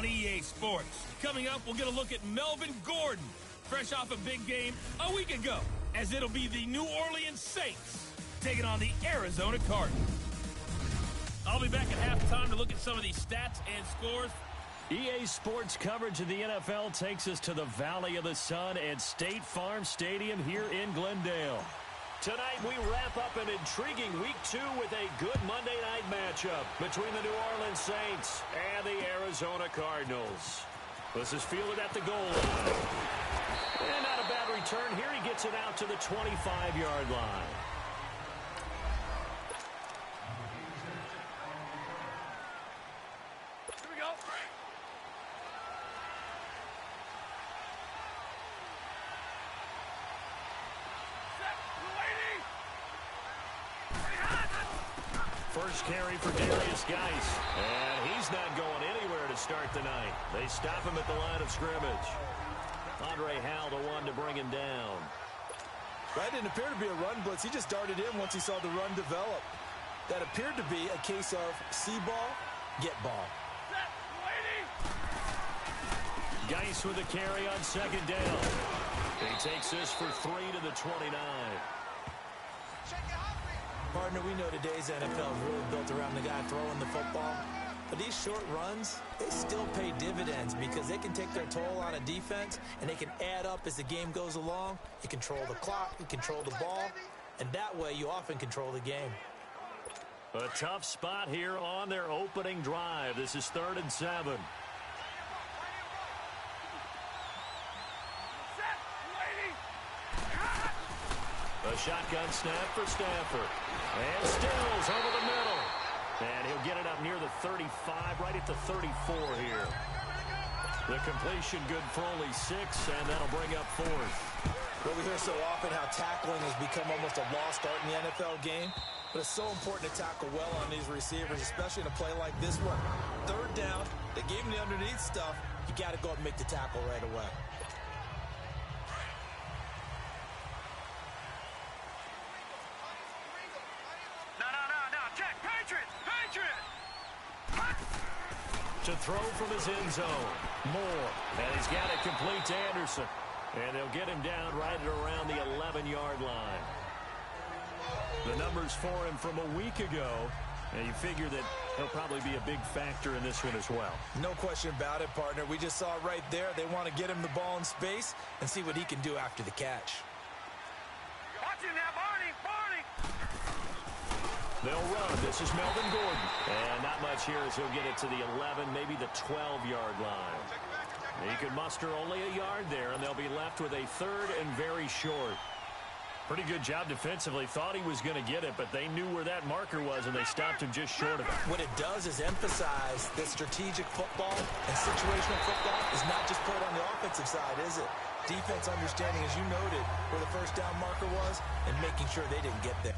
on EA Sports. Coming up, we'll get a look at Melvin Gordon, fresh off a big game a week ago, as it'll be the New Orleans Saints taking on the Arizona Cardinals. I'll be back at halftime to look at some of these stats and scores. EA Sports coverage of the NFL takes us to the Valley of the Sun at State Farm Stadium here in Glendale. Tonight we wrap up an intriguing Week 2 with a good Monday night matchup between the New Orleans Saints and the Arizona Cardinals. This is fielded at the goal line. And not a bad return here. He gets it out to the 25-yard line. First carry for Darius Geis, and he's not going anywhere to start the night. They stop him at the line of scrimmage. Andre Howell, the one to bring him down. That didn't appear to be a run blitz. He just darted in once he saw the run develop. That appeared to be a case of see ball, get ball. Geis with a carry on second down. He takes this for 3 to the 29. Partner, we know today's NFL is really built around the guy throwing the football. But these short runs, they still pay dividends because they can take their toll on a defense, and they can add up as the game goes along. You control the clock, you control the ball, and that way you often control the game. A tough spot here on their opening drive. This is 3rd and 7. A shotgun snap for Stafford. And Stills over the middle. And he'll get it up near the 35, right at the 34 here. The completion good for only 6, and that'll bring up 4th. Well, we hear so often how tackling has become almost a lost art in the NFL game. But it's so important to tackle well on these receivers, especially in a play like this one. 3rd down, they gave him the underneath stuff. You got to go up and make the tackle right away. To throw from his end zone. Moore. And he's got it complete to Anderson. And they'll get him down right at around the 11-yard line. The numbers for him from a week ago. And you figure that he'll probably be a big factor in this one as well. No question about it, partner. We just saw it right there. They want to get him the ball in space and see what he can do after the catch. Watch him now, Barney! They'll run. This is Melvin Gordon. And not much here as he'll get it to the 11, maybe the 12-yard line. He could muster only a yard there, and they'll be left with a 3rd and very short. Pretty good job defensively. Thought he was going to get it, but they knew where that marker was, and they stopped him just short of it. What it does is emphasize that strategic football and situational football is not just played on the offensive side, is it? Defense understanding, as you noted, where the first down marker was and making sure they didn't get there.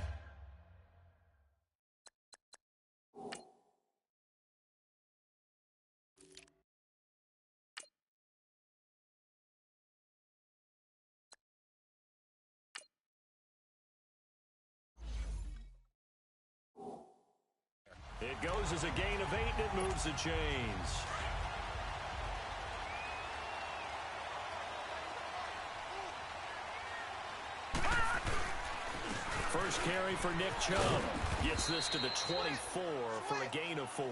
It goes as a gain of 8, and it moves the chains. First carry for Nick Chubb. Gets this to the 24 for a gain of 4.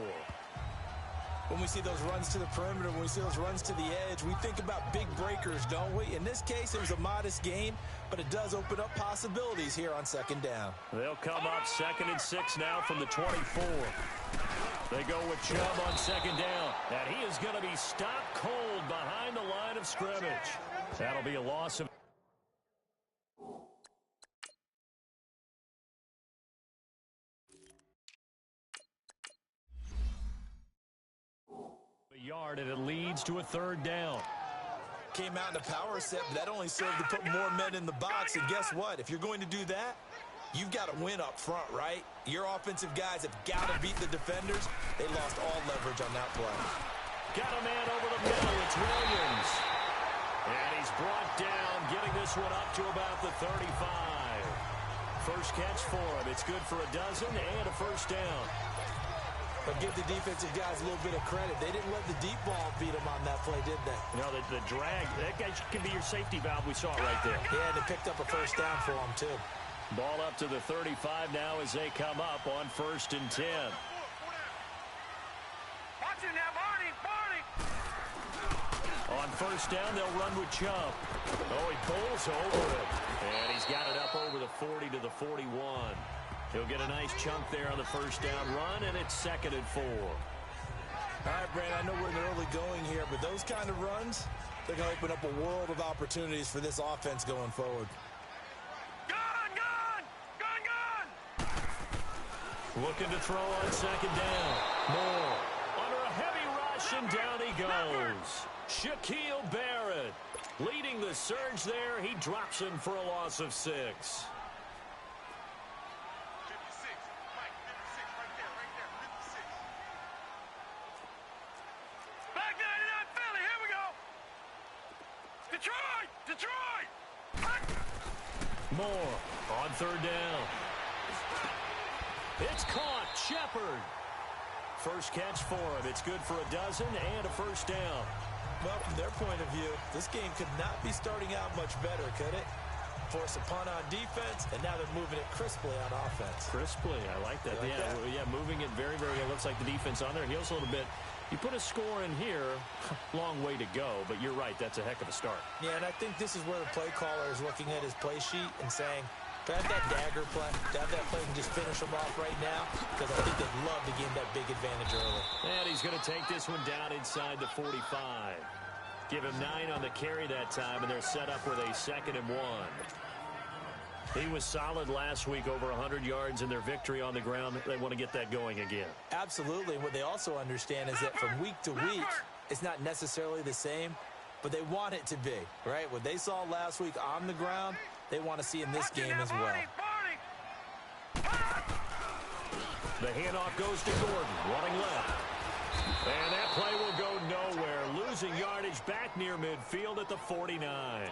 When we see those runs to the perimeter, when we see those runs to the edge, we think about big breakers, don't we? In this case, it was a modest gain, but it does open up possibilities here on 2nd down. They'll come up 2nd and 6 now from the 24. They go with Chubb on 2nd down, and he is going to be stopped cold behind the line of scrimmage. That'll be a loss of yard, and it leads to a 3rd down. Came out in a power set, but that only served to put more men in the box. And guess what? If you're going to do that, you've got to win up front, right? Your offensive guys have got to beat the defenders. They lost all leverage on that play. Got a man over the middle. It's Williams. And he's brought down, getting this one up to about the 35. First catch for him. It's good for a dozen and a first down. But give the defensive guys a little bit of credit. They didn't let the deep ball beat him on that play, did they? You know, the drag, that guy can be your safety valve. We saw it right there. Yeah, and it picked up a first down for him, too. Ball up to the 35 now as they come up on 1st and 10. Watch it now, Barney! On 1st down, they'll run with Chubb. Oh, he pulls over it. And he's got it up over the 40 to the 41. He'll get a nice chunk there on the 1st down run, and it's 2nd and 4. All right, Brandon, I know we're in the early going here, but those kind of runs, they're going to open up a world of opportunities for this offense going forward. Looking to throw on 2nd down. Moore under a heavy rush, and down he goes. Shaquille Barrett leading the surge there. He drops him for a loss of 6. 56. Mike, 56, right there, 56. Back 99 Philly, here we go. Detroit! Moore on 3rd down. It's caught. Shepard. First catch for him. It's good for a dozen and a 1st down. Well, from their point of view, this game could not be starting out much better, could it? Force a punt on defense, and now they're moving it crisply on offense. Crisply, I like that. Yeah, moving it very, very, it looks like the defense on their heels a little bit. You put a score in here, long way to go, but you're right, that's a heck of a start. Yeah, and I think this is where the play caller is looking at his play sheet and saying, to have that dagger play, to have that play and just finish them off right now, because I think they'd love to gain that big advantage early. And he's going to take this one down inside the 45. Give him 9 on the carry that time, and they're set up with a 2nd and 1. He was solid last week, over 100 yards in their victory on the ground. They want to get that going again. Absolutely. What they also understand is that from week to week, it's not necessarily the same, but they want it to be, right? What they saw last week on the ground, they want to see in this game as well. The handoff goes to Gordon, running left. And that play will go nowhere. Losing yardage back near midfield at the 49.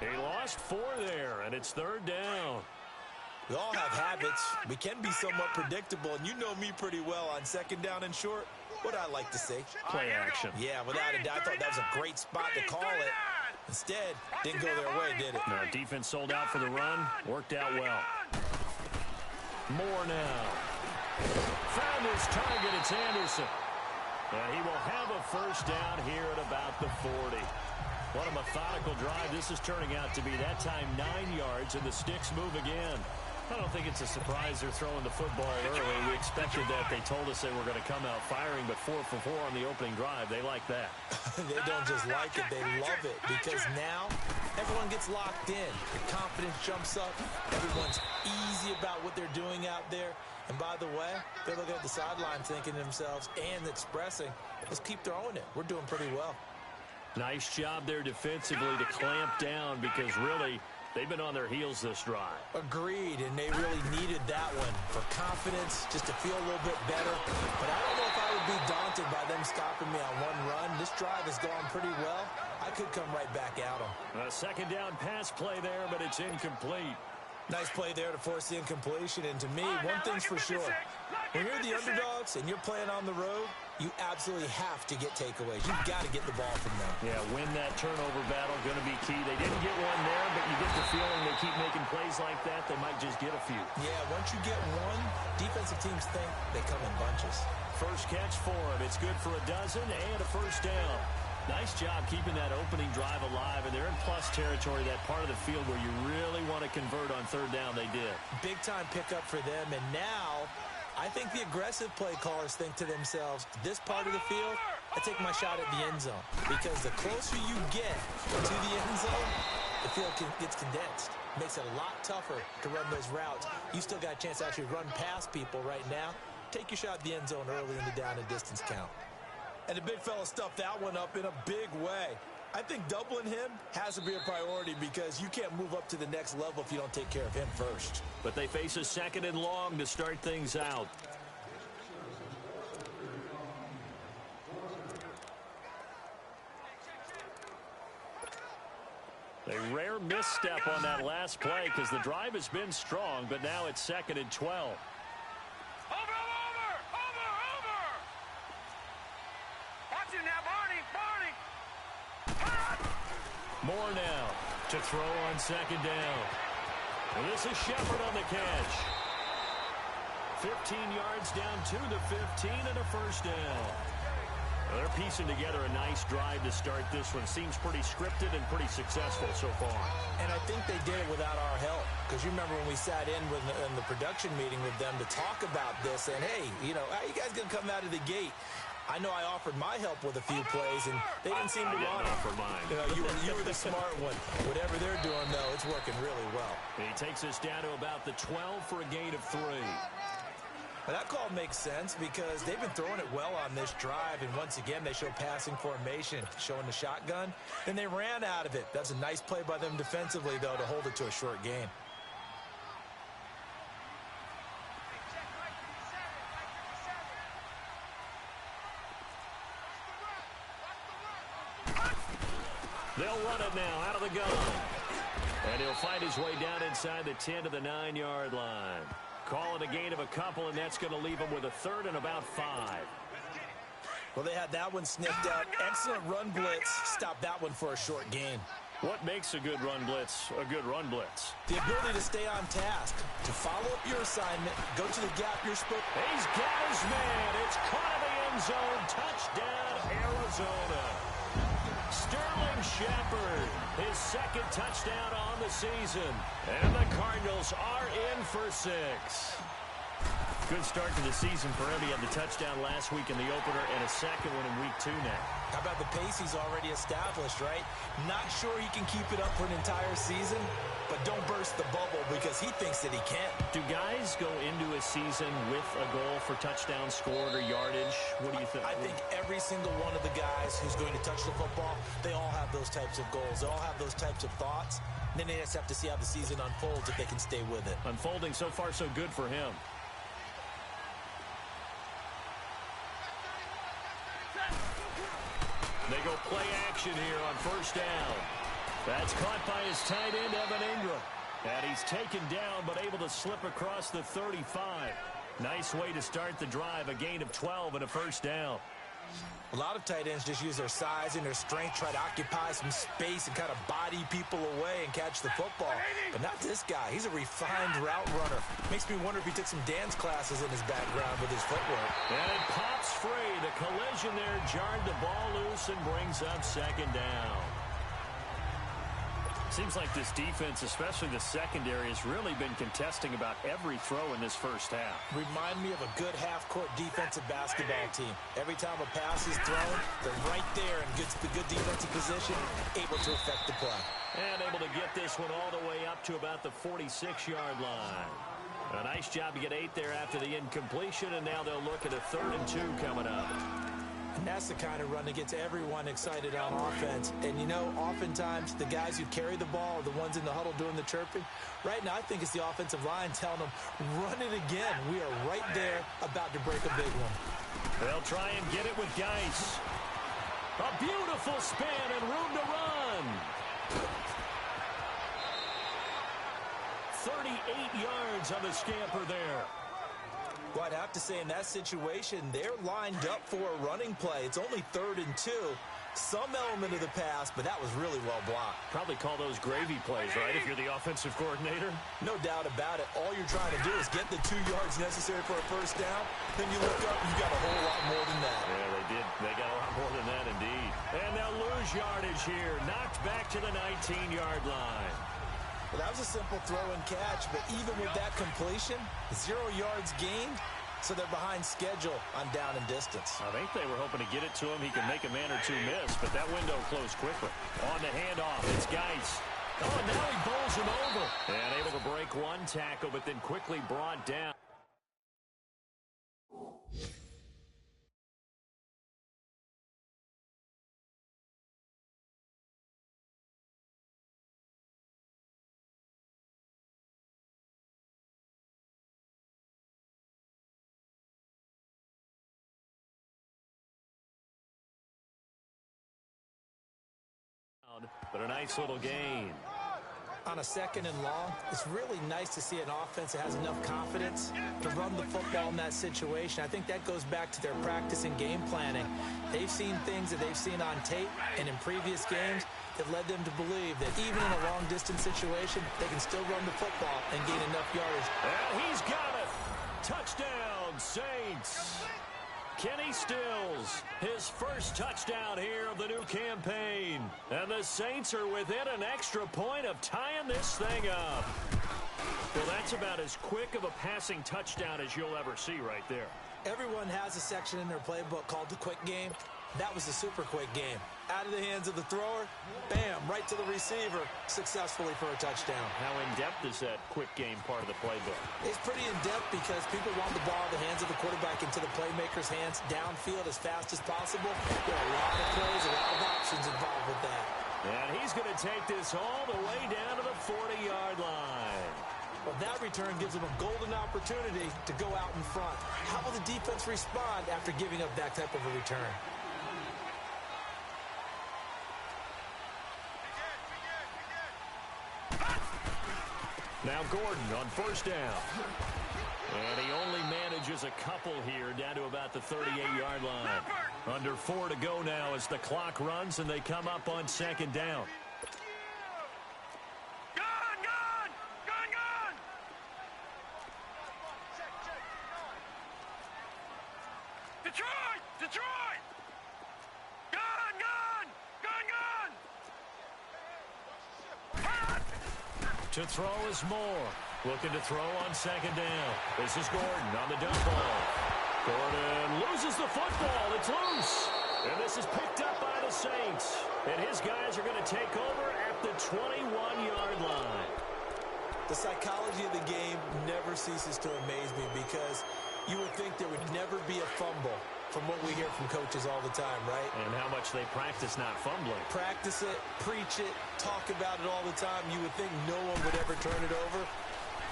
He lost 4 there, and it's 3rd down. We all have habits. We can be somewhat predictable, and you know me pretty well on 2nd down and short. What I like to say. Play action. Yeah, without a doubt, I thought that was a great spot to call it. Instead, didn't go their way, did it? No, defense sold out for the run. Worked out well. Moore now. Found his target. It's Anderson. And he will have a 1st down here at about the 40. What a methodical drive this is turning out to be. That time 9 yards, and the sticks move again. I don't think it's a surprise they're throwing the football early. We expected that. They told us they were going to come out firing, but 4 for 4 on the opening drive. They like that. They don't just like it, they love it, because now everyone gets locked in. The confidence jumps up. Everyone's easy about what they're doing out there. And by the way, they're looking at the sideline thinking to themselves and expressing, let's keep throwing it. We're doing pretty well. Nice job there defensively to clamp down, because really they've been on their heels this drive. Agreed, and they really needed that one for confidence, just to feel a little bit better. But I don't know if I would be daunted by them stopping me on one run. This drive has gone pretty well. I could come right back at them. A 2nd down pass play there, but it's incomplete. Nice play there to force the incompletion. And to me, one thing's for sure. When you're the underdogs and you're playing on the road, you absolutely have to get takeaways. You've got to get the ball from them. Yeah, win that turnover battle, going to be key. They didn't get one there, but you get the feeling they keep making plays like that, they might just get a few. Yeah, once you get one, defensive teams think they come in bunches. First catch for him. It's good for a dozen and a 1st down. Nice job keeping that opening drive alive, and they're in plus territory, that part of the field where you really want to convert on 3rd down. They did. Big-time pickup for them, and now I think the aggressive play callers think to themselves, this part of the field, I take my shot at the end zone, because the closer you get to the end zone, the field gets condensed. Makes it a lot tougher to run those routes. You still got a chance to actually run past people right now. Take your shot at the end zone early in the down and distance count. And the big fella stuffed that one up in a big way. I think doubling him has to be a priority, because you can't move up to the next level if you don't take care of him first. But they face a 2nd and long to start things out. A rare misstep on that last play, because the drive has been strong, but now it's 2nd and 12. Over! Watch it now, Barney! Moore now to throw on second down. And this is Shepard on the catch. 15 yards down to the 15 and a first down. Well, they're piecing together a nice drive to start this one. Seems pretty scripted and pretty successful so far. And I think they did it without our help. Because you remember when we sat in the production meeting with them to talk about this. And, hey, you know, how you guys going to come out of the gate? I know I offered my help with a few plays, and they didn't seem to want it. Offer mine. You know, you were the smart one. Whatever they're doing, though, it's working really well. He takes us down to about the 12 for a gain of 3. Well, that call makes sense because they've been throwing it well on this drive, and once again, they show passing formation, showing the shotgun, and they ran out of it. That's a nice play by them defensively, though, to hold it to a short gain. They'll run it now out of the gun. And he'll fight his way down inside the 10 to the 9-yard line. Call it a gain of a couple, and that's going to leave him with a third and about 5. Well, they had that one sniffed out. Excellent run blitz. Stop that one for a short gain. What makes a good run blitz a good run blitz? The ability to stay on task, to follow up your assignment, go to the gap you're supposed to. He's got his man. It's caught in the end zone. Touchdown, Arizona. Sterling Shepard, his second touchdown on the season. And the Cardinals are in for 6. Good start to the season for him. He had the touchdown last week in the opener and a second one in week 2 now. How about the pace he's already established, right? Not sure he can keep it up for an entire season, but don't burst the bubble because he thinks that he can. Do guys go into a season with a goal for touchdown scored or yardage? What do you think? I think every single one of the guys who's going to touch the football, they all have those types of goals. They all have those types of thoughts. And then they just have to see how the season unfolds if they can stay with it. Unfolding so far so good for him. They go play action here on first down. That's caught by his tight end, Evan Ingram. And he's taken down but able to slip across the 35. Nice way to start the drive, a gain of 12 and a first down. A lot of tight ends just use their size and their strength, try to occupy some space and kind of body people away and catch the football. But not this guy. He's a refined route runner. Makes me wonder if he took some dance classes in his background with his footwork. And it pops free. The collision there jarred the ball loose and brings up second down. Seems like this defense, especially the secondary, has really been contesting about every throw in this first half. Remind me of a good half-court defensive basketball team. Every time a pass is thrown, they're right there and gets the good defensive position, able to affect the play. And able to get this one all the way up to about the 46-yard line. A nice job to get 8 there after the incompletion, and now they'll look at a 3rd and 2 coming up. And that's the kind of run that gets everyone excited on offense. And, you know, oftentimes the guys who carry the ball are the ones in the huddle doing the chirping. Right now, I think it's the offensive line telling them, run it again. We are right there about to break a big one. They'll try and get it with Geis. A beautiful spin and room to run. 38 yards on the scamper there. Well, I'd have to say in that situation, they're lined up for a running play. It's only 3rd and 2. Some element of the pass, but that was really well blocked. Probably call those gravy plays, right, if you're the offensive coordinator? No doubt about it. All you're trying to do is get the 2 yards necessary for a first down. Then you look up, you got a whole lot more than that. Yeah, they did. They got a lot more than that, indeed. And they'll lose yardage here. Knocked back to the 19-yard line. Well, that was a simple throw and catch, but even with that completion, 0 yards gained, so they're behind schedule on down and distance. I think they were hoping to get it to him. He could make a man or two miss, but that window closed quickly. On the handoff, it's Geis. Oh, and now he bowls him over. And able to break one tackle, but then quickly brought down. But a nice little gain. On a 2nd and long, it's really nice to see an offense that has enough confidence to run the football in that situation. I think that goes back to their practice and game planning. They've seen things that they've seen on tape and in previous games that led them to believe that even in a long-distance situation, they can still run the football and gain enough yardage. And he's got it. Touchdown, Saints. Kenny Stills, his first touchdown here of the new campaign. And the Saints are within an extra point of tying this thing up. Well, that's about as quick of a passing touchdown as you'll ever see right there. Everyone has a section in their playbook called the quick game. That was the super quick game. Out of the hands of the thrower, bam, right to the receiver, successfully for a touchdown. How in-depth is that quick game part of the playbook? It's pretty in-depth because people want the ball in the hands of the quarterback into the playmaker's hands downfield as fast as possible. There are a lot of plays, a lot of options involved with that. And he's going to take this all the way down to the 40-yard line. Well, that return gives them a golden opportunity to go out in front. How will the defense respond after giving up that type of a return? Now Gordon on first down. And he only manages a couple here down to about the 38-yard line. Under 4 to go now as the clock runs and they come up on 2nd down. Detroit! To throw is Moore. Looking to throw on 2nd down. This is Gordon on the dump ball. Gordon loses the football. It's loose. And this is picked up by the Saints. And his guys are going to take over at the 21-yard line. The psychology of the game never ceases to amaze me because you would think there would never be a fumble from what we hear from coaches all the time, right? And how much they practice not fumbling. Practice it, preach it, talk about it all the time. You would think no one would ever turn it over.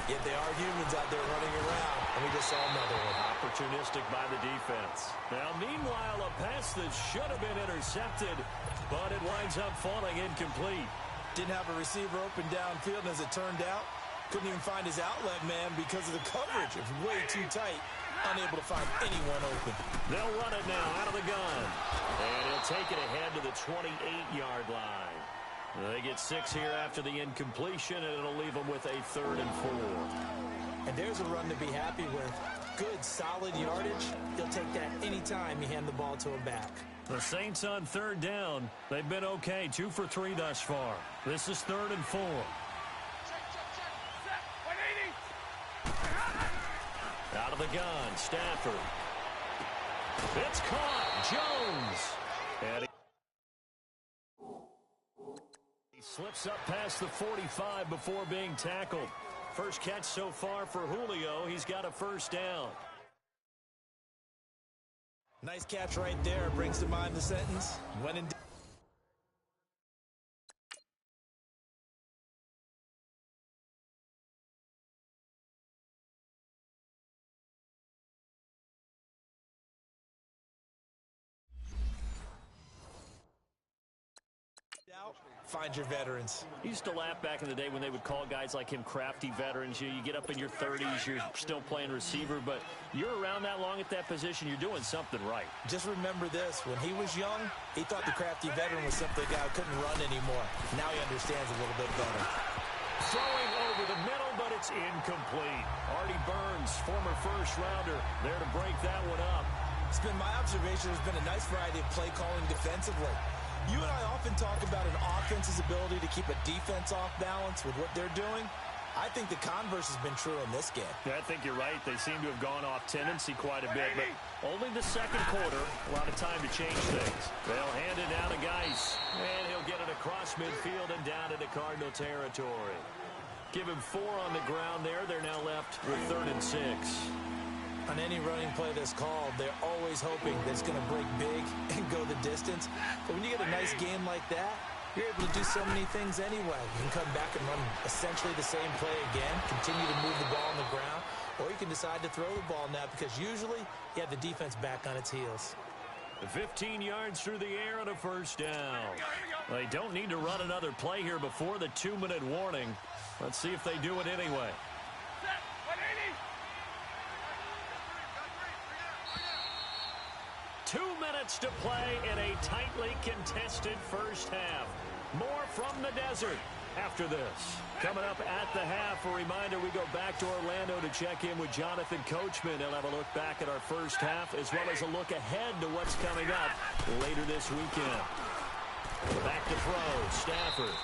Yet they are humans out there running around, and we just saw another one. Opportunistic by the defense. Now, meanwhile, a pass that should have been intercepted, but it winds up falling incomplete. Didn't have a receiver open downfield, and as it turned out, couldn't even find his outlet man because of the coverage. It was way too tight. Unable to find anyone open. They'll run it now out of the gun. And he'll take it ahead to the 28-yard line. They get 6 here after the incompletion, and it'll leave them with a 3rd and 4. And there's a run to be happy with. Good, solid yardage. They'll take that anytime you hand the ball to him back. The Saints on 3rd down. They've been okay, 2 for 3 thus far. This is 3rd and 4. Out of the gun, Stafford. It's caught, Jones. And he slips up past the 45 before being tackled. First catch so far for Julio. He's got a 1st down. Nice catch right there. Brings to mind the sentence, when in find your veterans. I used to laugh back in the day when they would call guys like him crafty veterans. You get up in your 30s, you're still playing receiver, but you're around that long at that position, you're doing something right. Just remember this. When he was young, he thought the crafty veteran was simply a guy who couldn't run anymore. Now he understands a little bit better. Throwing over the middle, but it's incomplete. Artie Burns, former first-rounder, there to break that one up. It's been my observation there's been a nice variety of play calling defensively. You and I often talk about an offense's ability to keep a defense off balance with what they're doing. I think the converse has been true in this game. Yeah, I think you're right. They seem to have gone off tendency quite a bit, but only the 2nd quarter. A lot of time to change things. They'll hand it down to Geis, and he'll get it across midfield and down into Cardinal territory. Give him 4 on the ground there. They're now left with 3rd and 6. On any running play that's called, they're always hoping that it's going to break big and go the distance. But when you get a nice game like that, you're able to do so many things anyway. You can come back and run essentially the same play again, continue to move the ball on the ground, or you can decide to throw the ball now because usually you have the defense back on its heels. 15 yards through the air and a first down. They don't need to run another play here before the 2-minute warning. Let's see if they do it anyway. 2 minutes to play in a tightly contested first half. More from the desert after this. Coming up at the half, a reminder we go back to Orlando to check in with Jonathan Coachman. He'll have a look back at our first half as well as a look ahead to what's coming up later this weekend. Back to throw, Stafford.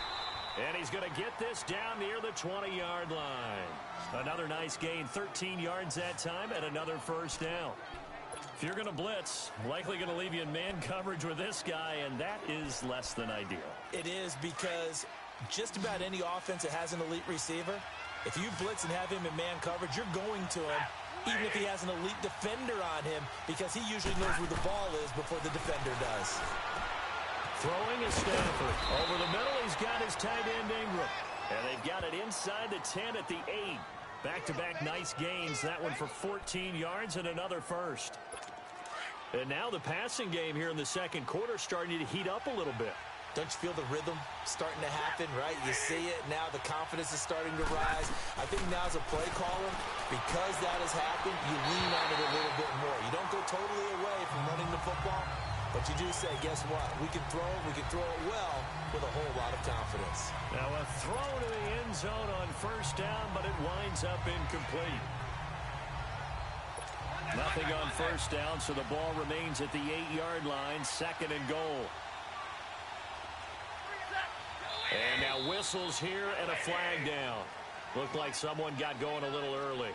And he's going to get this down near the 20-yard line. Another nice gain, 13 yards that time, and another first down. If you're going to blitz, likely going to leave you in man coverage with this guy, and that is less than ideal. It is, because just about any offense that has an elite receiver, if you blitz and have him in man coverage, you're going to him, even if he has an elite defender on him, because he usually knows where the ball is before the defender does. Throwing is Stafford. Over the middle, he's got his tight end Ingram. And they've got it inside the 10 at the 8. Back-to-back nice gains. That one for 14 yards and another first. And now the passing game here in the second quarter starting to heat up a little bit. Don't you feel the rhythm starting to happen, right? You see it. Now the confidence is starting to rise. I think now as a play caller, because that has happened, you lean on it a little bit more. You don't go totally away from running the football, but you do say, guess what? We can throw it well with a whole lot of confidence. Now a throw to the end zone on first down, but it winds up incomplete. Nothing on first down, so the ball remains at the 8-yard line, second and goal. And now whistles here and a flag down. Looked like someone got going a little early.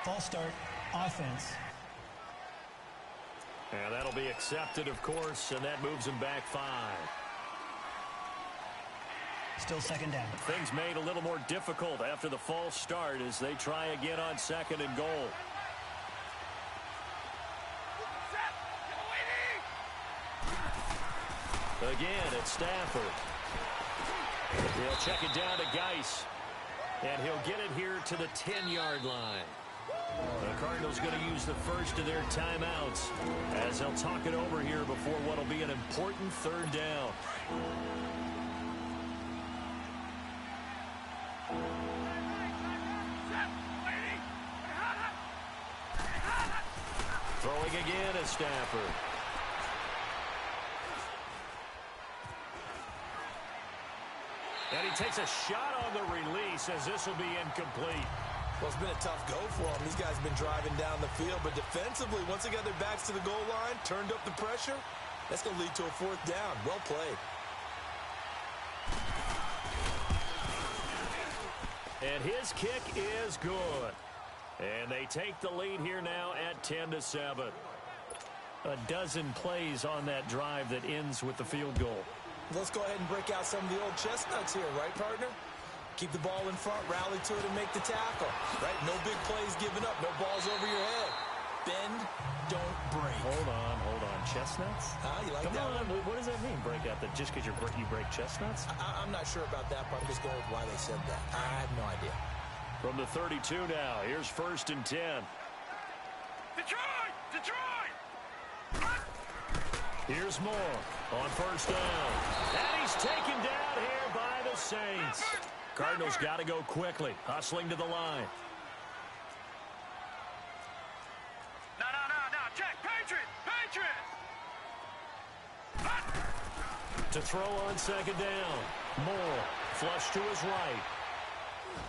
False start, offense. And that'll be accepted, of course, and that moves him back 5. Still second down. Things made a little more difficult after the false start as they try again on second and goal. Again, it's Stafford. He'll check it down to Geis. And he'll get it here to the 10-yard line. The Cardinals going to use the first of their timeouts as they'll talk it over here before what will be an important third down. Throwing again is Stafford. And he takes a shot on the release as this will be incomplete. Well, it's been a tough go for them. These guys have been driving down the field, but defensively, once they got their backs to the goal line, turned up the pressure, that's going to lead to a fourth down. Well played. And his kick is good. And they take the lead here now at 10-7. A dozen plays on that drive that ends with the field goal. Let's go ahead and break out some of the old chestnuts here, right, partner? Keep the ball in front, rally to it, and make the tackle, right? No big plays given up, no balls over your head. Bend, don't break. Hold on. Chestnuts? You like Come that on, one? what does that mean, break out? That just because you break chestnuts? I'm not sure about that, but I'm just going with why they said that. I have no idea. From the 32 now, here's first and 10. Detroit! Here's Moore on first down. And he's taken down here by the Saints. Cardinals got to go quickly, hustling to the line. No, check, Patriot! To throw on second down. Moore, flush to his right.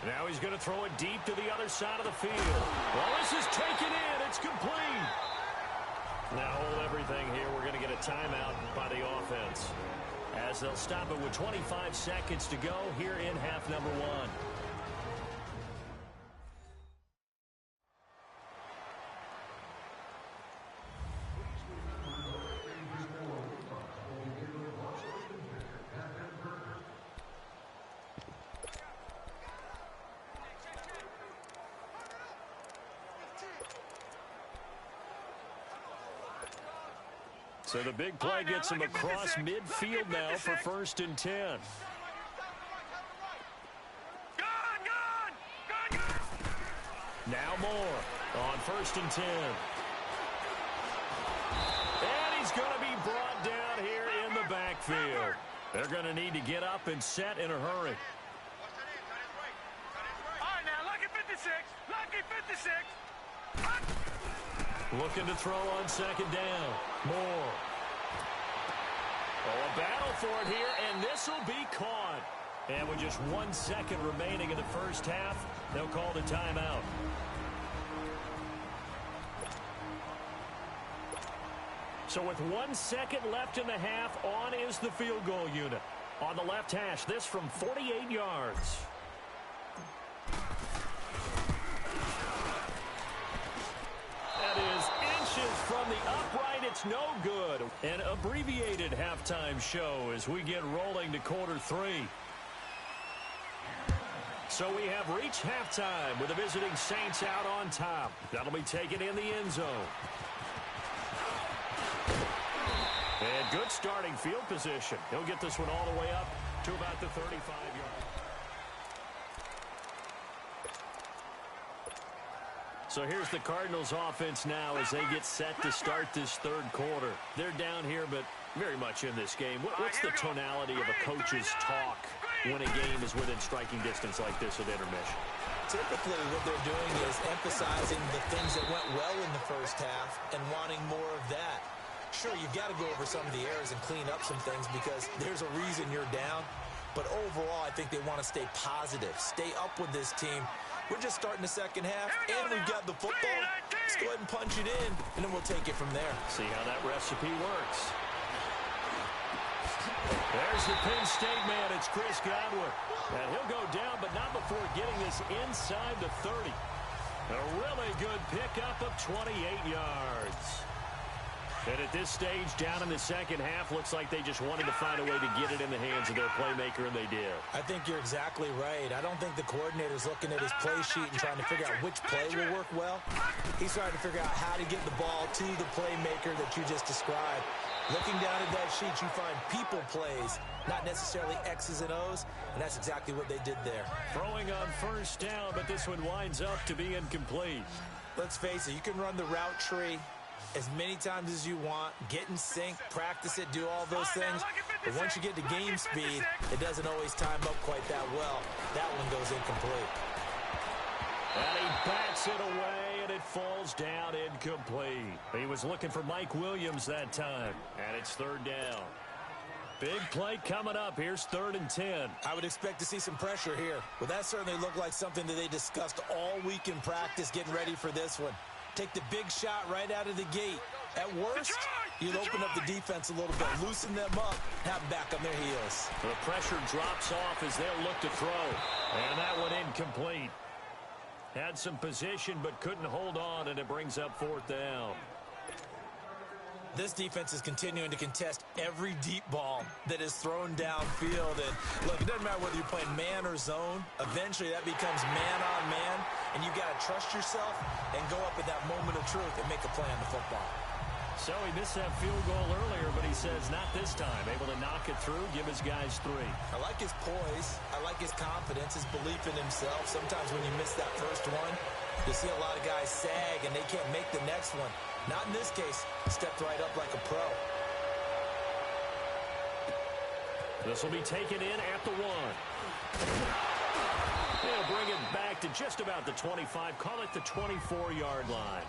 Now he's going to throw it deep to the other side of the field. Well, this is taken in. It's complete. Now hold everything here. We're going to get a timeout by the offense, as they'll stop it with 25 seconds to go here in half number 1. So the big play gets him across midfield now for first and 10. Now Moore on first and 10. They're going to need to get up and set in a hurry. All right, now, lucky 56. Lucky 56. Looking to throw on second down. Moore. Oh, a battle for it here, and this will be caught. And with just 1 second remaining in the first half, they'll call the timeout. So with 1 second left in the half, on is the field goal unit. On the left hash, this from 48 yards. That is inches from the upright. It's no good. An abbreviated halftime show as we get rolling to quarter 3. So we have reached halftime with the visiting Saints out on top. That'll be taken in the end zone. And good starting field position. He'll get this one all the way up to about the 35-yard. So here's the Cardinals offense now as they get set to start this third quarter. They're down here, but very much in this game. What's the tonality of a coach's talk when a game is within striking distance like this at intermission? Typically, what they're doing is emphasizing the things that went well in the first half and wanting more of that. Sure, you've got to go over some of the errors and clean up some things because there's a reason you're down. But overall, I think they want to stay positive, stay up with this team. We're just starting the second half, and we've got the football. Let's go ahead and punch it in, and then we'll take it from there. See how that recipe works. There's the Penn State man. It's Chris Godwin. And he'll go down, but not before getting this inside the 30. A really good pickup of 28 yards. And at this stage, down in the second half, looks like they just wanted to find a way to get it in the hands of their playmaker, and they did. I think you're exactly right. I don't think the coordinator's looking at his play sheet and trying to figure out which play will work well. He's trying to figure out how to get the ball to the playmaker that you just described. Looking down at that sheet, you find people plays, not necessarily X's and O's, and that's exactly what they did there. Throwing on first down, but this one winds up to be incomplete. Let's face it, you can run the route tree as many times as you want, get in sync, practice it, do all those things. But once you get to game speed, it doesn't always time up quite that well. That one goes incomplete. And he bats it away, and it falls down incomplete. He was looking for Mike Williams that time, and it's third down. Big play coming up. Here's 3rd and 10. I would expect to see some pressure here. Well, that certainly looked like something that they discussed all week in practice, getting ready for this one. Take the big shot right out of the gate. At worst, you'll open up the defense a little bit, loosen them up, have them back on their heels. The pressure drops off as they'll look to throw. And that one incomplete. Had some position but couldn't hold on, and it brings up 4th down. This defense is continuing to contest every deep ball that is thrown downfield. And look, it doesn't matter whether you're playing man or zone. Eventually, that becomes man on man, and you got to trust yourself and go up at that moment of truth and make a play on the football. So he missed that field goal earlier, but he says not this time. Able to knock it through, give his guys 3. I like his poise. I like his confidence, his belief in himself. Sometimes when you miss that first one, you see a lot of guys sag and they can't make the next one. Not in this case. Stepped right up like a pro. This will be taken in at the 1. They'll bring it back to just about the 25. Call it the 24-yard line.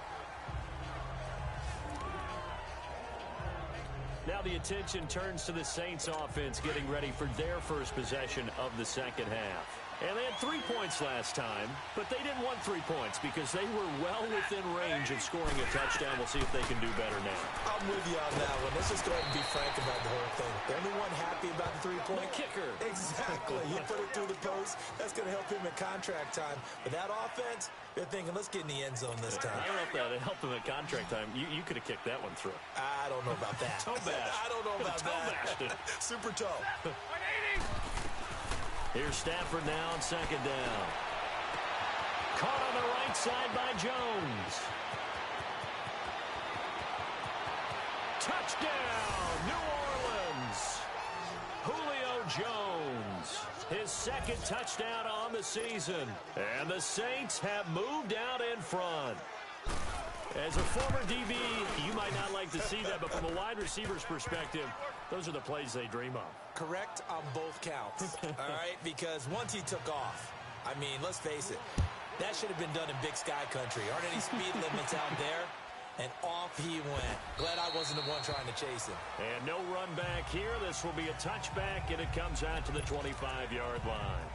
Now the attention turns to the Saints offense getting ready for their first possession of the second half. And they had 3 points last time, but they didn't want 3 points because they were well within range of scoring a touchdown. We'll see if they can do better now. I'm with you on that one. Let's just go ahead and be frank about the whole thing. The only one happy about the 3-point? The kicker. Exactly. You put it through the post. That's going to help him in contract time. But that offense, they're thinking, let's get in the end zone this time. I don't know if that helped him at contract time. You could have kicked that one through. I don't know about that. Toe bash. I don't know about toe that. Bashed it. Super toe. Here's Stafford now on second down. Caught on the right side by Jones. Touchdown, New Orleans. Julio Jones, his 2nd touchdown on the season. And the Saints have moved out in front. As a former DB, you might not like to see that, but from a wide receiver's perspective, those are the plays they dream of. Correct on both counts, all right? Because once he took off, I mean, let's face it, that should have been done in Big Sky Country. Aren't any speed limits out there? And off he went. Glad I wasn't the one trying to chase him. And no run back here. This will be a touchback, and it comes out to the 25-yard line.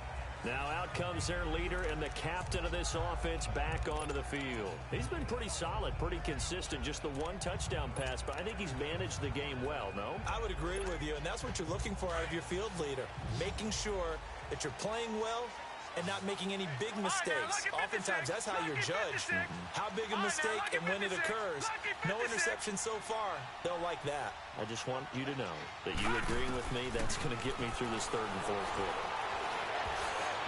Now out comes their leader and the captain of this offense back onto the field. He's been pretty solid, pretty consistent, just the one touchdown pass, but I think he's managed the game well, no? I would agree with you, and that's what you're looking for out of your field leader, making sure that you're playing well and not making any big mistakes. Oftentimes, that's how you're judged. How big a mistake and when it occurs. No interception so far. They'll like that. I just want you to know that you agreeing with me, that's going to get me through this third and fourth quarter.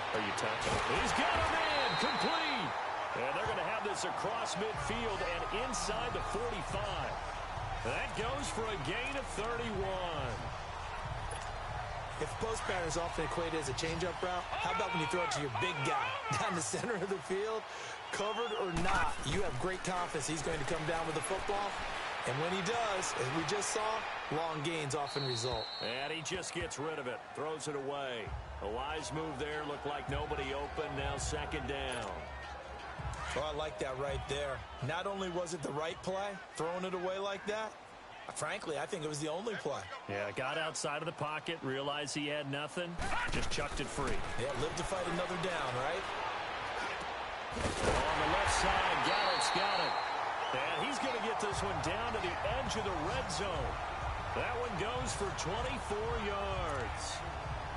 Are you touching? He's got a man complete. And they're going to have this across midfield and inside the 45. That goes for a gain of 31. If post pattern is often equated as a change-up route, how about when you throw it to your big guy down the center of the field? Covered or not, you have great confidence he's going to come down with the football. And when he does, as we just saw, long gains often result. And he just gets rid of it, throws it away. A wise move there, looked like nobody open, now second down. Oh, I like that right there. Not only was it the right play, throwing it away like that, frankly, I think it was the only play. Yeah, got outside of the pocket, realized he had nothing, just chucked it free. Yeah, live to fight another down, right? On the left side, Gallups got it. And he's going to get this one down to the edge of the red zone. That one goes for 24 yards.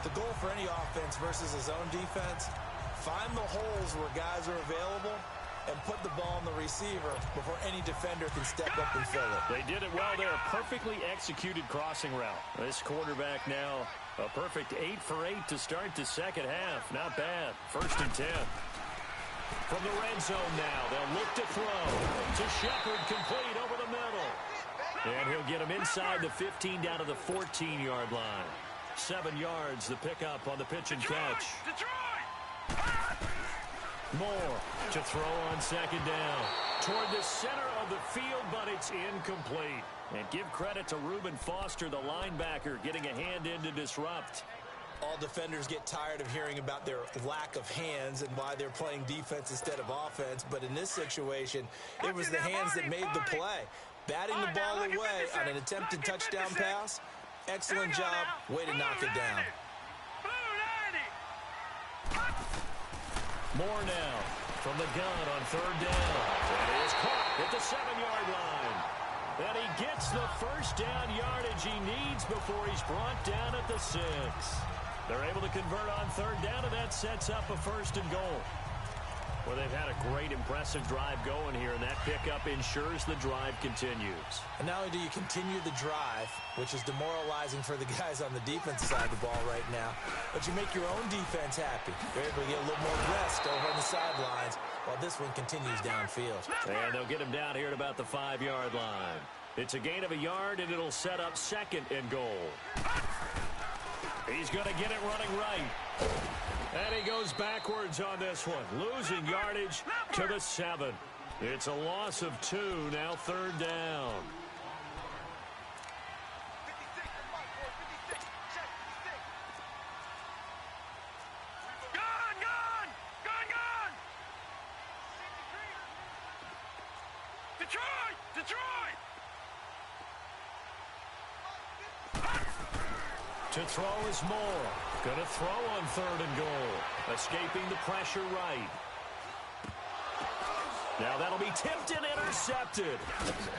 The goal for any offense versus a zone defense, find the holes where guys are available and put the ball in the receiver before any defender can step up and fill it. They did it well there. Perfectly executed crossing route. This quarterback now a perfect 8 for 8 to start the second half. Not bad. 1st and 10. From the red zone now, they'll look to throw. To Shepard, complete over the middle. And he'll get him inside the 15 down to the 14-yard line. 7 yards, the pickup on the pitch and catch. Moore to throw on second down. Toward the center of the field, but it's incomplete. And give credit to Reuben Foster, the linebacker, getting a hand in to disrupt. All defenders get tired of hearing about their lack of hands and why they're playing defense instead of offense. But in this situation, it was the hands that made the play. Batting the ball away on an attempted touchdown pass. Excellent job. Way to knock it down. More now from the gun on third down. And he is caught at the 7-yard line. And he gets the first down yardage he needs before he's brought down at the 6. They're able to convert on third down, and that sets up a 1st and goal. Well, they've had a great, impressive drive going here, and that pickup ensures the drive continues. And not only do you continue the drive, which is demoralizing for the guys on the defensive side of the ball right now, but you make your own defense happy. You're able to get a little more rest over on the sidelines while this one continues downfield. And they'll get him down here at about the 5-yard line. It's a gain of a yard, and it'll set up 2nd and goal. He's going to get it running right. And he goes backwards on this one, losing yardage to the 7. It's a loss of 2, now 3rd down. Gone! Detroit! To throw is Moore. Going to throw on 3rd and goal. Escaping the pressure right. Now that'll be tipped and intercepted.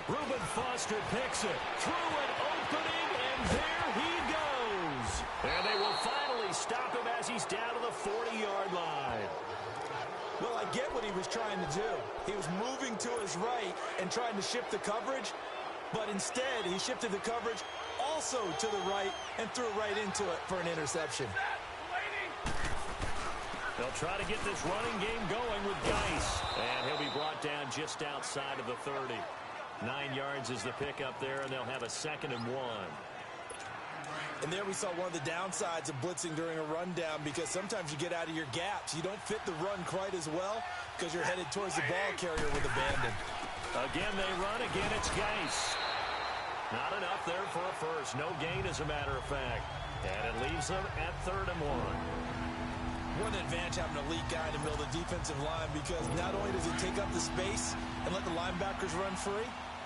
Reuben Foster picks it. Through an opening, and there he goes. And they will finally stop him as he's down to the 40-yard line. Well, I get what he was trying to do. He was moving to his right and trying to shift the coverage, but instead he shifted the coverage also to the right and threw right into it for an interception. They'll try to get this running game going with Geis. And he'll be brought down just outside of the 30. 9 yards is the pickup there, and they'll have a 2nd and 1. And there we saw one of the downsides of blitzing during a rundown, because sometimes you get out of your gaps. You don't fit the run quite as well because you're headed towards the ball carrier with abandon. Again they run. Again it's Geis. Not enough there for a first. No gain, as a matter of fact. And it leaves them at 3rd and 1. What an advantage having an elite guy in the middle of the defensive line, because not only does he take up the space and let the linebackers run free,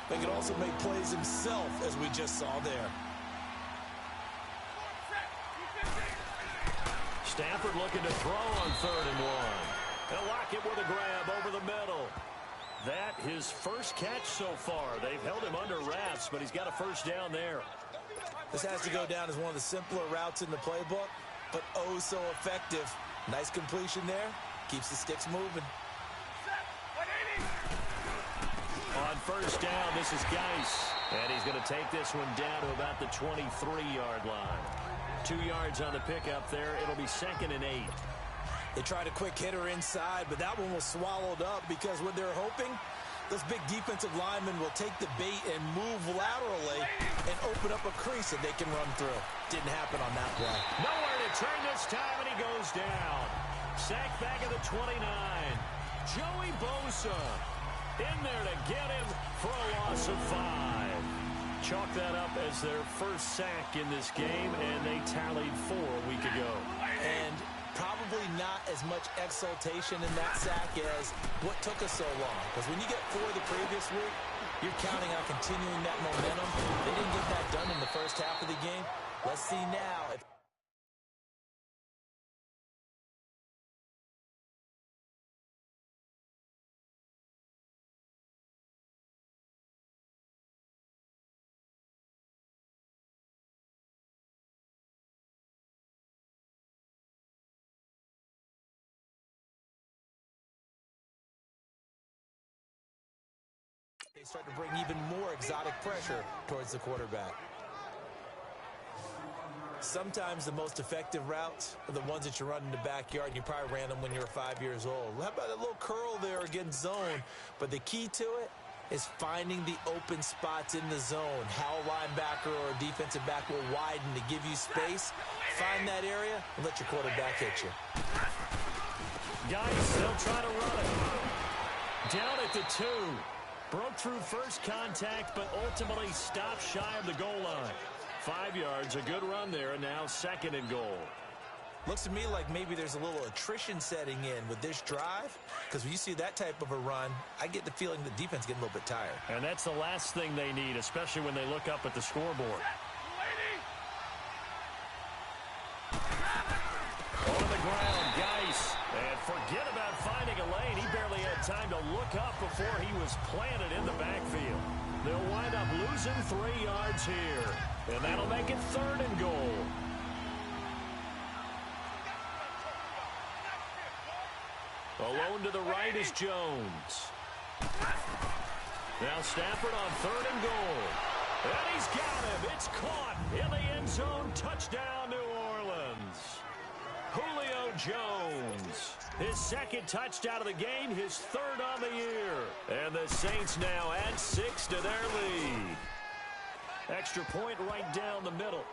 but he can also make plays himself, as we just saw there. Stafford looking to throw on 3rd and 1. He'll lock it with a grab over the middle. That his first catch so far. They've held him under wraps, but he's got a first down there. This has to go down as one of the simpler routes in the playbook, but oh so effective. Nice completion there. Keeps the sticks moving. On first down, this is Geis. And he's going to take this one down to about the 23-yard line. 2 yards on the pickup there. It'll be 2nd and 8. They tried a quick hitter inside, but that one was swallowed up because what they're hoping, those big defensive linemen will take the bait and move laterally and open up a crease that they can run through. Didn't happen on that play. Nowhere to turn this time, and he goes down. Sack back at the 29. Joey Bosa in there to get him for a loss of 5. Chalk that up as their first sack in this game, and they tallied 4 a week ago. And probably not as much exultation in that sack as what took us so long. Because when you get 4 the previous week, you're counting on continuing that momentum. They didn't get that done in the first half of the game. Let's see now if they start to bring even more exotic pressure towards the quarterback. Sometimes the most effective routes are the ones that you run in the backyard. You probably ran them when you were 5 years old. How about a little curl there against zone? But the key to it is finding the open spots in the zone. How a linebacker or a defensive back will widen to give you space. Find that area and let your quarterback hit you. Guys, they'll try to run it. Down at the 2. Broke through first contact, but ultimately stopped shy of the goal line. 5 yards, a good run there, and now 2nd and goal. Looks to me like maybe there's a little attrition setting in with this drive, because when you see that type of a run, I get the feeling the defense getting a little bit tired. And that's the last thing they need, especially when they look up at the scoreboard. On the ground, Geis. And forget about finding a lane. He barely had time to look up before he was planted in the backfield. They'll wind up losing 3 yards here. And that'll make it 3rd and goal. Alone to the right is Jones. Now Stafford on 3rd and goal. And he's got him. It's caught in the end zone. Touchdown, New Orleans. Julio Jones. His 2nd touchdown of the game, his 3rd on the year. And the Saints now add 6 to their lead. Extra point right down the middle.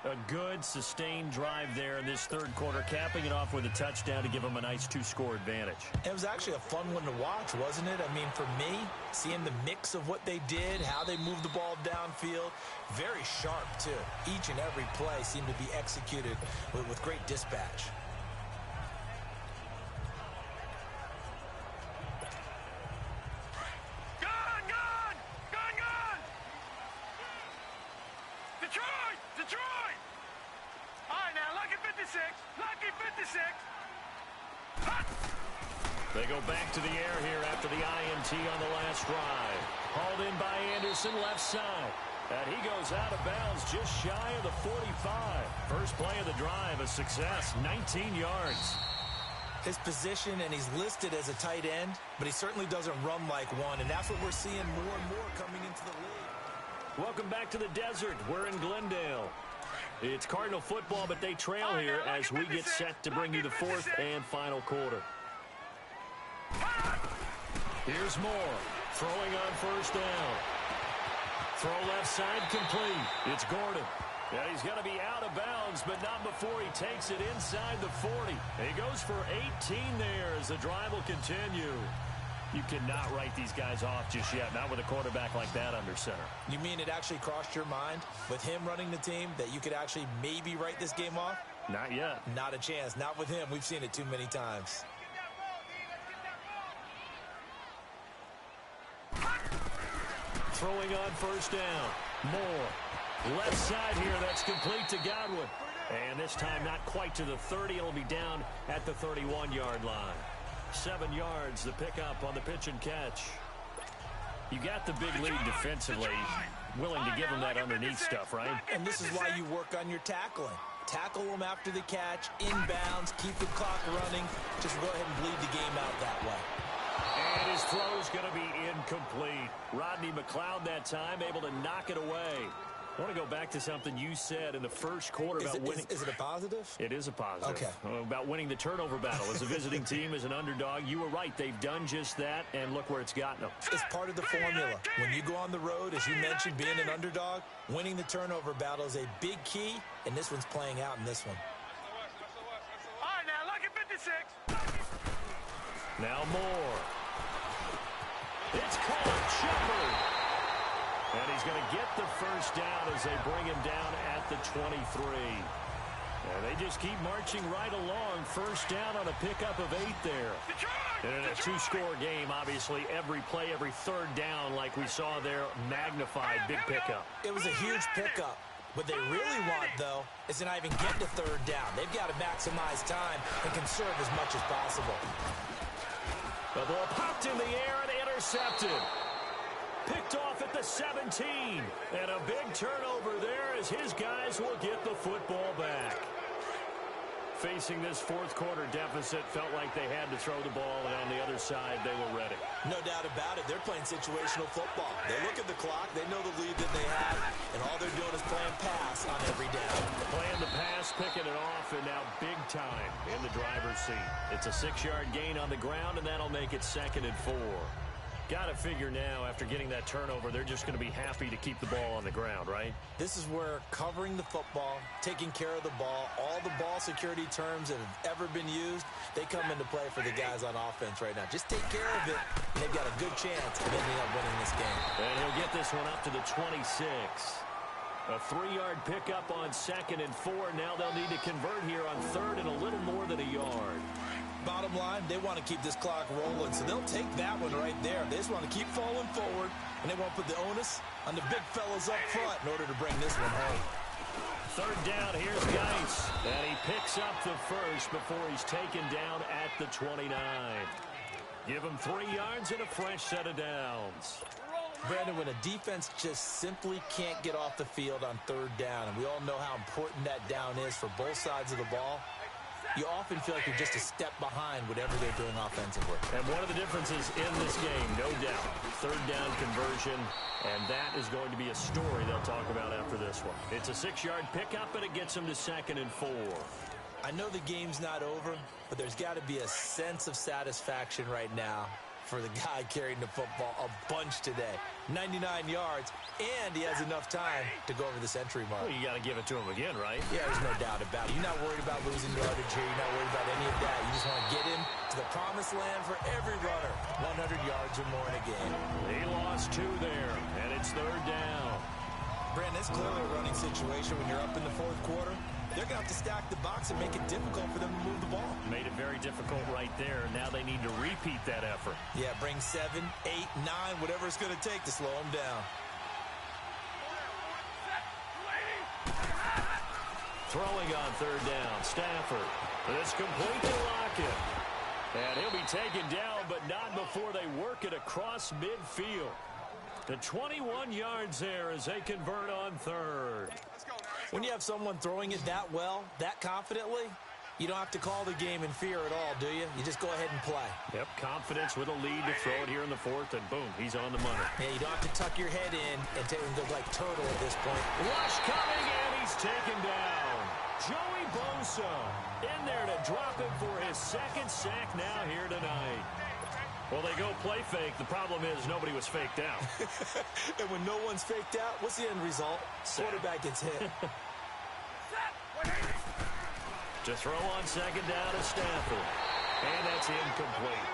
A good, sustained drive there in this 3rd quarter, capping it off with a touchdown to give them a nice 2-score advantage. It was actually a fun one to watch, wasn't it? I mean, for me, seeing the mix of what they did, how they moved the ball downfield, very sharp, too. Each and every play seemed to be executed with great dispatch. Detroit! All right, now, lucky 56. Lucky 56. They go back to the air here after the INT on the last drive. Hauled in by Anderson, left side. And he goes out of bounds just shy of the 45. First play of the drive, a success, 19 yards. His position, and he's listed as a tight end, but he certainly doesn't run like one, and that's what we're seeing more and more coming into the league. Welcome back to the desert. We're in Glendale. It's Cardinal football, but they trail here as we get set to bring you the 4th and final quarter. Here's Moore, throwing on first down. Throw left side complete. It's Gordon. Yeah, he's going to be out of bounds, but not before he takes it inside the 40. He goes for 18 there as the drive will continue. You cannot write these guys off just yet, not with a quarterback like that under center. You mean it actually crossed your mind with him running the team that you could actually maybe write this game off? Not yet. Not a chance. Not with him. We've seen it too many times. Throwing on first down. Moore. Left side here. That's complete to Godwin. And this time not quite to the 30. It'll be down at the 31-yard line. 7 yards, the pickup on the pitch and catch. You got the big lead defensively. Willing to give them that underneath stuff, right? And this is why you work on your tackling. Tackle them after the catch, inbounds, keep the clock running. Just go ahead and bleed the game out that way. And his throw's going to be incomplete. Rodney McLeod that time able to knock it away. I want to go back to something you said in the first quarter about winning. Is it a positive? It is a positive. Okay. About winning the turnover battle. As a visiting team, as an underdog, you were right. They've done just that, and look where it's gotten them. It's part of the formula. When you go on the road, as you mentioned, being an underdog, winning the turnover battle is a big key, and this one's playing out in this one. All right, now, look at 56. Now Moore. It's caught. Shepard. And he's going to get the first down as they bring him down at the 23. And they just keep marching right along. First down on a pickup of 8 there. And in a 2-score game, obviously, every play, every third down, like we saw there, magnified, big pickup. It was a huge pickup. What they really want, though, is to not even get to third down. They've got to maximize time and conserve as much as possible. The ball popped in the air and intercepted. Picked off at the 17. And a big turnover there as his guys will get the football back. Facing this fourth quarter deficit, felt like they had to throw the ball, and on the other side, they were ready. No doubt about it. They're playing situational football. They look at the clock. They know the lead that they have, and all they're doing is playing pass on every down. Playing the pass, picking it off, and now big time in the driver's seat. It's a 6-yard gain on the ground, and that'll make it 2nd and 4. Got to figure now, after getting that turnover, they're just going to be happy to keep the ball on the ground, right? This is where covering the football, taking care of the ball, all the ball security terms that have ever been used, they come into play for the guys on offense right now. Just take care of it, and they've got a good chance of ending up winning this game. And he'll get this one up to the 26. A 3-yard pickup on 2nd and 4. Now they'll need to convert here on 3rd and a little more than a yard. Bottom line, they want to keep this clock rolling, so they'll take that one right there. They just want to keep falling forward, and they won't put the onus on the big fellas up front in order to bring this one home. 3rd down, here's Geis. And he picks up the first before he's taken down at the 29. Give him 3 yards and a fresh set of downs. Brandon, when a defense just simply can't get off the field on 3rd down, and we all know how important that down is for both sides of the ball, you often feel like you're just a step behind whatever they're doing offensively. And one of the differences in this game, no doubt, 3rd down conversion, and that is going to be a story they'll talk about after this one. It's a 6-yard pickup, and it gets them to 2nd and 4. I know the game's not over, but there's got to be a sense of satisfaction right now for the guy carrying the football a bunch today. 99 yards, and he has enough time to go over the century mark. Well, you got to give it to him again, right? Yeah, there's no doubt about it. You're not worried about losing yardage here. You're not worried about any of that. You just want to get him to the promised land for every runner. 100 yards or more in a game. He lost 2 there, and it's 3rd down. Brandon, it's clearly a running situation when you're up in the 4th quarter. They're going to have to stack the box and make it difficult for them to move the ball. Made it very difficult right there. Now they need to repeat that effort. Yeah, bring 7, 8, 9, whatever it's going to take to slow them down. Throwing on 3rd down, Stafford. It's complete to Lockett. And he'll be taken down, but not before they work it across midfield. The 21 yards there as they convert on 3rd. When you have someone throwing it that well, that confidently, you don't have to call the game in fear at all, do you? You just go ahead and play. Yep, confidence with a lead to throw it here in the 4th, and boom, he's on the money. Yeah, you don't have to tuck your head in and take him to like turtle at this point. Rush coming, and he's taken down. Joey Bosa in there to drop him for his 2nd sack now here tonight. Well, they go play fake. The problem is nobody was faked out. And when no one's faked out, what's the end result? Quarterback gets hit. To throw on 2nd down is Stafford. And that's incomplete.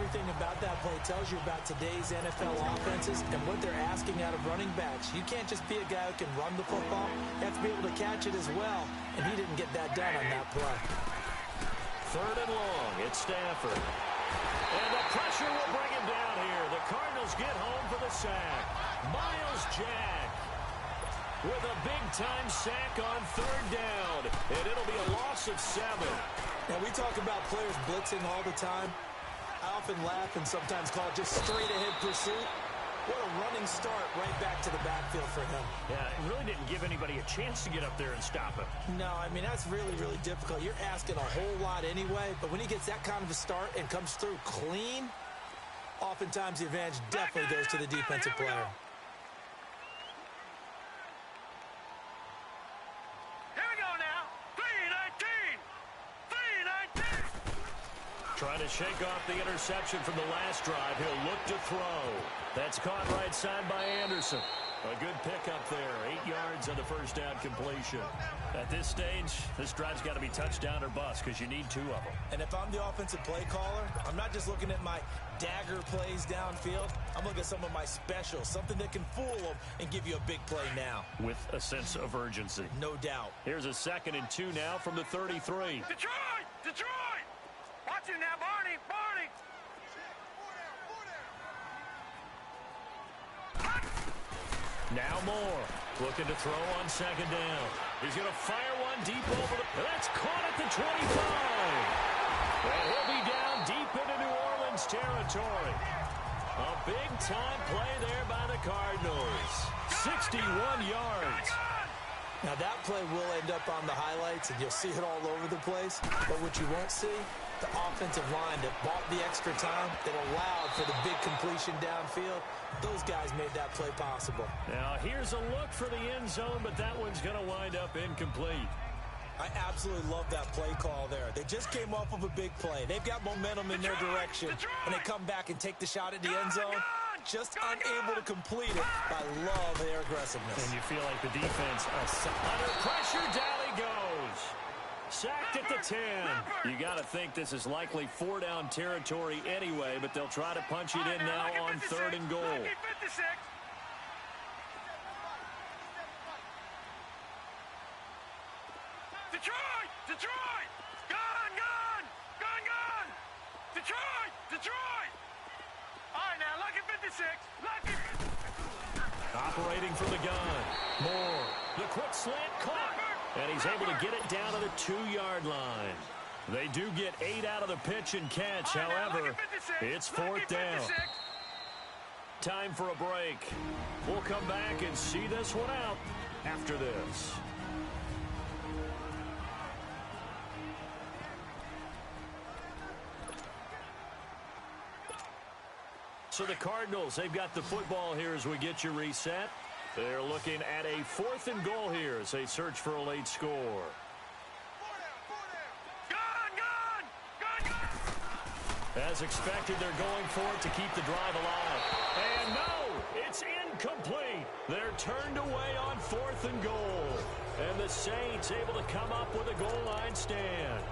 everything about that play tells you about today's NFL offenses and what they're asking out of running backs. You can't just be a guy who can run the football. You have to be able to catch it as well, and he didn't get that done on that play. 3rd and long. It's Stafford. And the pressure will bring him down here. The Cardinals get home for the sack. Miles Jack with a big-time sack on 3rd down. And it'll be a loss of 7. Now, we talk about players blitzing all the time. I often laugh and sometimes call it just straight-ahead pursuit. What a running start right back to the backfield for him. Yeah, it really didn't give anybody a chance to get up there and stop him. No, I mean, that's really, really difficult. You're asking a whole lot anyway, but when he gets that kind of a start and comes through clean, oftentimes the advantage definitely goes to the defensive player. Trying to shake off the interception from the last drive. He'll look to throw. That's caught right side by Anderson. A good pickup there. 8 yards on the first down completion. At this stage, this drive's got to be touchdown or bust because you need 2 of them. And if I'm the offensive play caller, I'm not just looking at my dagger plays downfield. I'm looking at some of my specials, something that can fool them and give you a big play now. With a sense of urgency. No doubt. Here's a 2nd and 2 now from the 33. Detroit! Detroit! Watch it now, Barney! Barney! Now Moore looking to throw on 2nd down. He's going to fire one deep over the... That's caught at the 25. And he'll be down deep into New Orleans territory. A big-time play there by the Cardinals. 61 yards. Now, that play will end up on the highlights, and you'll see it all over the place. But what you won't see, the offensive line that bought the extra time, that allowed for the big completion downfield, those guys made that play possible. Now, here's a look for the end zone, but that one's going to wind up incomplete. I absolutely love that play call there. They just came off of a big play. They've got momentum in their direction, and they come back and take the shot at the end zone. Just unable to complete it. I love their aggressiveness. And you feel like the defense under pressure, down he goes. Sacked at the 10. You got to think this is likely 4-down territory anyway, but they'll try to punch it in now on 3rd and goal. Detroit! Detroit! Gone! Gone! Gone! Gone! Detroit! Detroit! All right, now, lucky 56. Lucky. Operating from the gun. Moore. The quick slant caught. And he's able to get it down to the 2-yard line. They do get 8 out of the pitch and catch. However, it's 4th down. Time for a break. We'll come back and see this one out after this. So the Cardinals, they've got the football here as we get you reset. They're looking at a 4th and goal here as they search for a late score. As expected, they're going for it to keep the drive alive. And no, it's incomplete. They're turned away on 4th and goal. And the Saints able to come up with a goal line stand.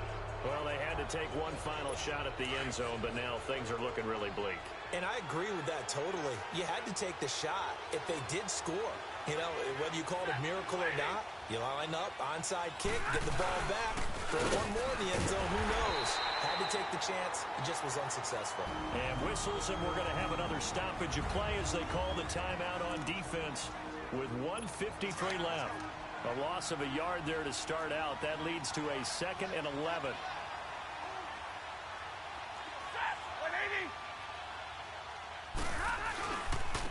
Well, they had to take one final shot at the end zone, but now things are looking really bleak. And I agree with that totally. You had to take the shot if they did score. You know, whether you call it a miracle or not, you line up, onside kick, get the ball back. For one more in the end zone, who knows? Had to take the chance. It just was unsuccessful. And whistles, and we're going to have another stoppage of play as they call the timeout on defense with 1:53 left. A loss of a yard there to start out. That leads to a 2nd and 11.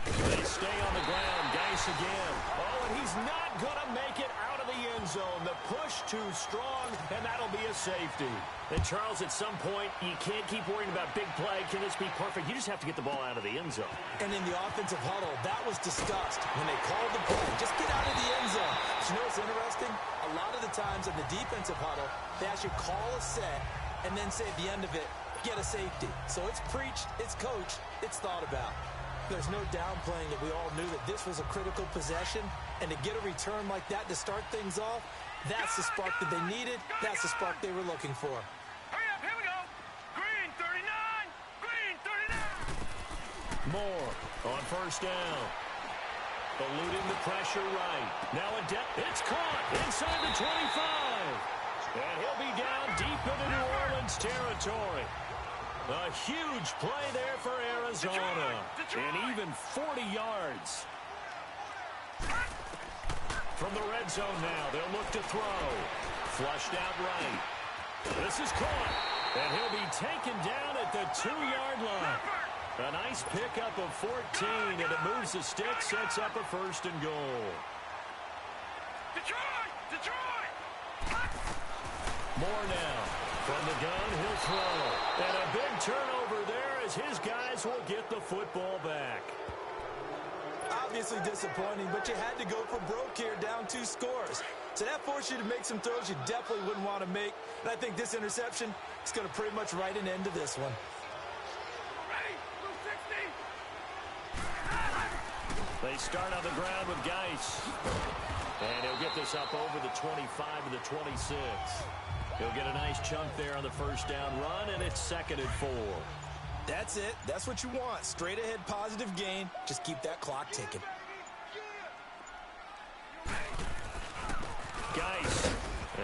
They stay on the ground. Geis again. Oh, and he's not going to make it out of the end zone. The push too strong, and that'll be a safety. And, Charles, at some point, you can't keep worrying about big play. Can this be perfect? You just have to get the ball out of the end zone. And in the offensive huddle, that was discussed when they called the play. Just get out of the end zone. But you know what's interesting? A lot of the times in the defensive huddle, they actually call a set and then say at the end of it, get a safety. So it's preached, it's coached, it's thought about. There's no downplaying that we all knew that this was a critical possession, and to get a return like that to start things off, that's the spark that they needed, that's the spark they were looking for. Hurry up, here we go. Green 39, green 39. Moore on first down. Eluding the pressure right. Now it's caught inside the 25. And he'll be down deep into New Orleans territory. A huge play there for Arizona. And even 40 yards. From the red zone now, they'll look to throw. Flushed out right. This is caught. And he'll be taken down at the 2-yard line. A nice pickup of 14, and it moves the stick, sets up a first and goal. Detroit! More now. From the gun, he'll throw. And a big turnover there as his guys will get the football back. Obviously disappointing, but you had to go for broke here, down 2 scores. So that forced you to make some throws you definitely wouldn't want to make. And I think this interception is going to pretty much write an end to this one. They start on the ground with Geis. And he'll get this up over the 25 to the 26. He'll get a nice chunk there on the first down run, and it's 2nd and 4. That's it. That's what you want. Straight ahead positive gain. Just keep that clock ticking. Geis.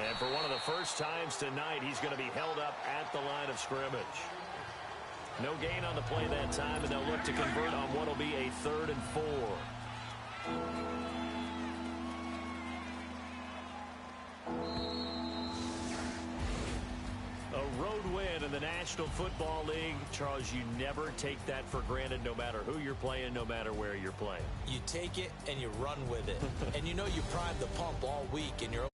And for one of the first times tonight, he's going to be held up at the line of scrimmage. No gain on the play that time, and they'll look to convert on what will be a 3rd and 4. A road win in the National Football League. Charles, you never take that for granted no matter who you're playing, no matter where you're playing. You take it and you run with it. And you know you primed the pump all week, and you're